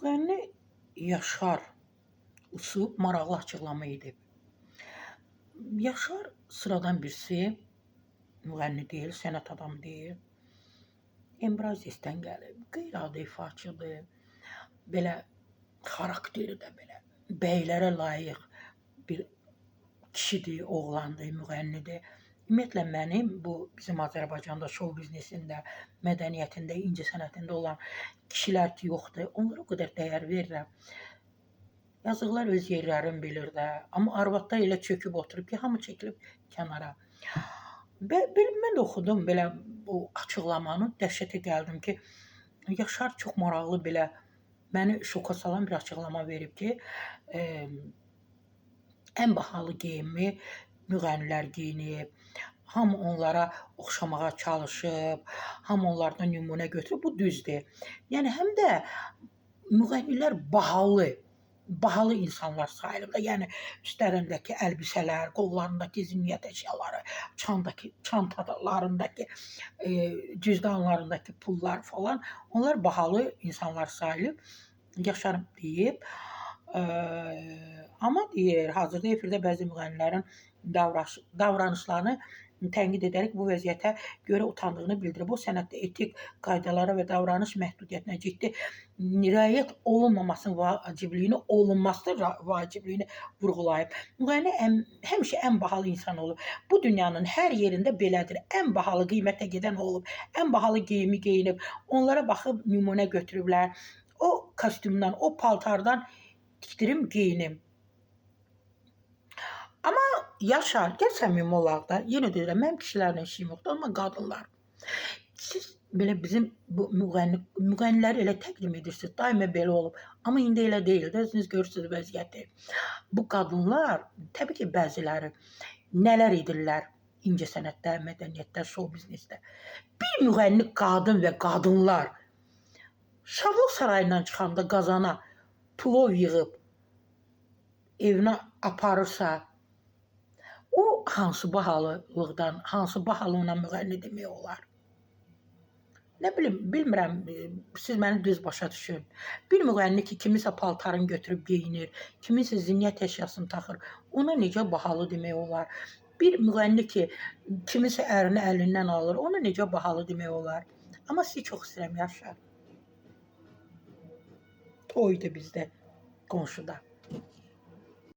Müğənni Yaşar Usub maraqlı açıqlama edib. Yaşar sıradan birisi, müğənni deyil, sənət adamı deyil. Embrazisdən gəlib, qeyri-adi ifaçıdır. Belə xarakteri də belə bəylərə layiq bir kişidir, oğlandır, müğənnidir. Ümumiyyətlə mənim bu bizim Azərbaycanda şou biznesində, mədəniyyətində, incəsənətində olan kişilər ki yoxdur, onlara o qədər dəyər verirəm. Yazıqlar öz yerlərini bilir də, amma arvadlar elə çöküb oturub ki, hamı çəkilib kənara. Mən də oxudum belə bu açıqlamanı, dəhşətə gəldim ki, Yaşar çox maraqlı belə məni şoka salan bir açıqlama verib ki, ən bahalı geyimi müğənnilər geyinib, hamı onlara oxşamağa çalışıb, hamı onlardan nümunə götürüb, bu düzdür. Yəni, həm də müğənnilər bahalı insanlar sayılır da, yəni üstlərindəki əlbisələr, qollarındakı zinniyyət əşyaları, çantalarındakı, cüzdanlarındakı pullar falan, onlar bahalı insanlar sayılıb. Yaşar deyib, amma deyir, hazırda efirdə bəzi müğənnilərin davranışlarını tənqid edərək bu vəziyyətə görə utandığını bildirib. O sənətdə etik qaydalara və davranış məhdudiyyətinə ciddi riayət olunmamasının vacibliyini vurğulayıb. Müğənni həmişə ən bahalı insan olub. Bu dünyanın hər yerində belədir. Ən bahalı qiymətə gedən olub, ən bahalı geyimi geyinib, onlara baxıb nümunə götürüblər. O kostyumdan, o paltardan tikdirim, geyinim. Amma Yaşar, gəl səmimi olaq da, yenə deyirəm, mənim kişilərlə işim yoxdur, amma qadınlar. Siz belə bizim bu müğənniləri elə təqdim edirsiniz, daima belə olub. Amma indi elə deyil də, özünüz görürsünüz vəziyyəti. Bu qadınlar, təbii ki, bəziləri nələr edirlər incəsənətdə, mədəniyyətdə, şou biznesdə. Bir müğənni qadın və qadınlar Şahlıq sarayından çıxanda qazana plov yığıb evinə aparırsa, o hansı bahalıqdan, hansı bahalı ona müğənni demək olar? Nə bilim, bilmirəm, siz məni düz başa düşün. Bir müğənni ki, kimisə paltarını götürüb geyinir, kimisə zinniyyət əşyasını taxır, ona necə bahalı demək olar? Bir müğənni ki, kimisə ərini əlindən alır, ona necə bahalı demək olar? Amma sizi çox istəyirəm, Yaşar. Toydu bizdə, qonşuda.